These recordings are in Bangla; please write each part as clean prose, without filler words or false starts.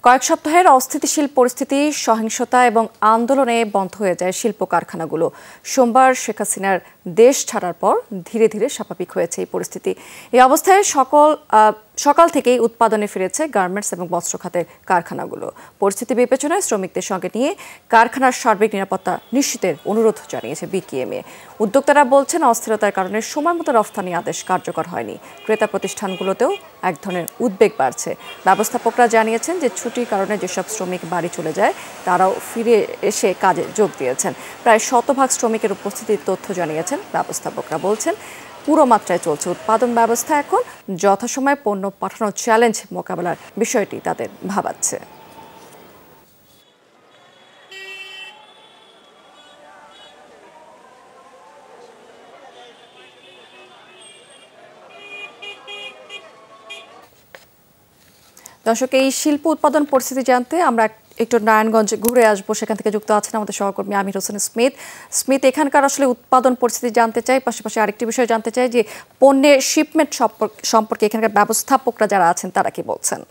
কয়েক সপ্তাহের অস্থিতিশীল পরিস্থিতি, সহিংসতা এবং আন্দোলনে বন্ধ হয়ে যায় শিল্প কারখানাগুলো। সোমবার শেখ হাসিনার দেশ ছাড়ার পর ধীরে ধীরে স্বাভাবিক হয়েছে এই পরিস্থিতি। এই অবস্থায় সকাল থেকেই উৎপাদনে ফিরেছে গার্মেন্টস এবং বস্ত্র খাতের কারখানাগুলো। পরিস্থিতি বিবেচনায় শ্রমিকদের সঙ্গে নিয়ে কারখানার সার্বিক নিরাপত্তা নিশ্চিতের অনুরোধ জানিয়েছে বিকেএমএ। উদ্যোক্তারা বলছেন, অস্থিরতার কারণে সময়মতো রফতানি আদেশ কার্যকর হয়নি। ক্রেতা প্রতিষ্ঠানগুলোতেও এক ধরনের উদ্বেগ বাড়ছে। ব্যবস্থাপকরা জানিয়েছেন যে ছুটির কারণে যেসব শ্রমিক বাড়ি চলে যায় তারাও ফিরে এসে কাজে যোগ দিয়েছেন। প্রায় 100% শ্রমিকের উপস্থিতির তথ্য জানিয়েছেন ব্যবস্থাপকরা। বলছেন, পুরো মাত্রায় চলছে উৎপাদন ব্যবস্থা। এখন যথাসময়ে পণ্য পাঠানোর চ্যালেঞ্জ মোকাবেলার বিষয়টি তাদের ভাবাচ্ছে। দর্শক, এই শিল্প উৎপাদন পরিস্থিতি জানতে আমরা একটু নারায়ণগঞ্জ ঘুরে আসবো। সেখান থেকে যুক্ত আছেন আমাদের সহকর্মী আমির হোসেন স্মিথ। এখানকার আসলে উৎপাদন পরিস্থিতি জানতে চাই, পাশাপাশি আরেকটি বিষয় জানতে চাই যে পণ্যের শিপমেন্ট সম্পর্কে এখানকার ব্যবস্থাপকরা যারা আছেন তারা কি বলছেন।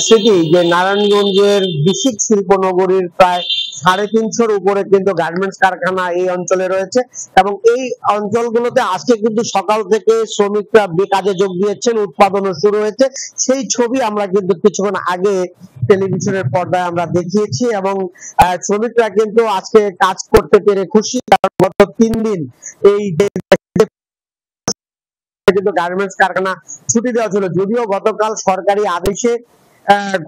সেটি যে নারায়ণগঞ্জের বিশিক শিল্প নগরীর প্রায় 350-র উপরে কিন্তু গার্মেন্টস কারখানা এই অঞ্চলে রয়েছে এবং এই অঞ্চলগুলোতে আজকে কিন্তু সকাল থেকে শ্রমিকরা কাজে যোগ দিয়েছেন, উৎপাদনও শুরু হয়েছে। সেই ছবি আমরা কিন্তু কিছুক্ষণ আগে টেলিভিশনের পর্দায় আমরা দেখিয়েছি এবং শ্রমিকরা কিন্তু আজকে কাজ করতে পেরে খুশি, কারণ গত 3 দিন এই কিন্তু গার্মেন্টস কারখানা ছুটি দেওয়া ছিল। যদিও গতকাল সরকারি আদেশে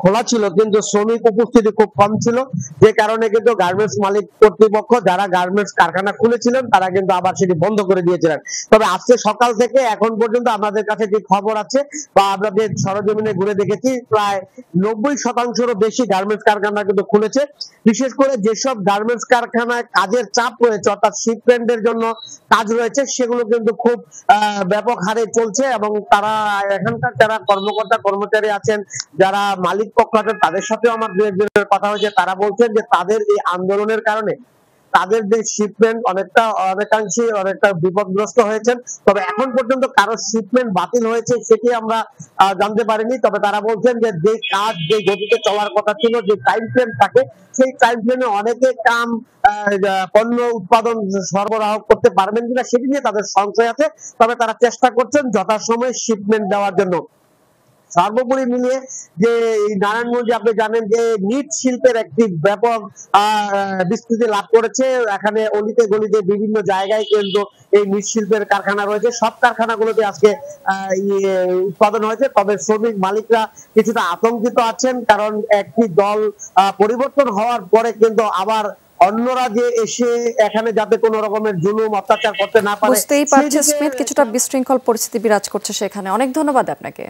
খোলা ছিল, কিন্তু শ্রমিক উপস্থিতি খুব কম ছিল, যে কারণে কিন্তু গার্মেন্টস মালিক কর্তৃপক্ষ যারা গার্মেন্টস কারখানা খুলেছিলেন তারা কিন্তু আবার সেটি বন্ধ করে দিয়েছিলেন। তবে আজকে সকাল থেকে এখন পর্যন্ত আমাদের কাছে যে খবর আছে বা আমরা যে সরজমিনে ঘুরে দেখেছি, প্রায় 90%-রও বেশি গার্মেন্টস কারখানা কিন্তু খুলেছে। বিশেষ করে যেসব গার্মেন্টস কারখানায় কাজের চাপ রয়েছে, অর্থাৎ শিপমেন্টের জন্য কাজ রয়েছে, সেগুলো কিন্তু খুব ব্যাপক হারে চলছে এবং তারা এখানকার যারা কর্মকর্তা কর্মচারী আছেন, যারা মালিক পক্ষ আছেন, তাদের সাথেও আমার দু একজনের কথা হয়েছে। তারা বলছেন যে তাদের এই আন্দোলনের কারণে তাদের যে শিপমেন্ট অনেকটা বিপদগ্রস্ত হয়েছেন। তবে এখন পর্যন্ত কারো শিপমেন্ট বাতিল হয়েছে সেটি আমরা জানতে পারিনি। তবে তারা বলছেন যে কাজ যে গতিতে চলার কথা ছিল, যে টাইম ফ্রেম থাকে, সেই টাইম ফ্রেমে অনেকে পণ্য উৎপাদন সরবরাহ করতে পারবেন কিনা সেটি নিয়ে তাদের সংশয় আছে। তবে তারা চেষ্টা করছেন যথাসময়ে শিপমেন্ট দেওয়ার জন্য। সর্বোপরি মিলিয়ে যে এই নারায়ণগঞ্জে আপনি জানেন যে নিট শিল্পের একটি ব্যাপক বিস্তৃতি লাভ করেছে। এখানে অলিতে গলিতে বিভিন্ন জায়গায় কিন্তু এই নিট শিল্পের কারখানা রয়েছে। সব কারখানাগুলোতে আজকে উৎপাদন হয়েছে। তবে শ্রমিক মালিকরা কিছুটা আতঙ্কিত আছেন, কারণ একটি দল পরিবর্তন হওয়ার পরে কিন্তু আবার অন্যরা যে এসে এখানে যাতে কোনো রকমের জুলুম অত্যাচার করতে না পারে। বুঝতেই পারছি স্মিথ, কিছুটা বিশৃঙ্খল পরিস্থিতি বিরাজ করছে সেখানে। অনেক ধন্যবাদ আপনাকে।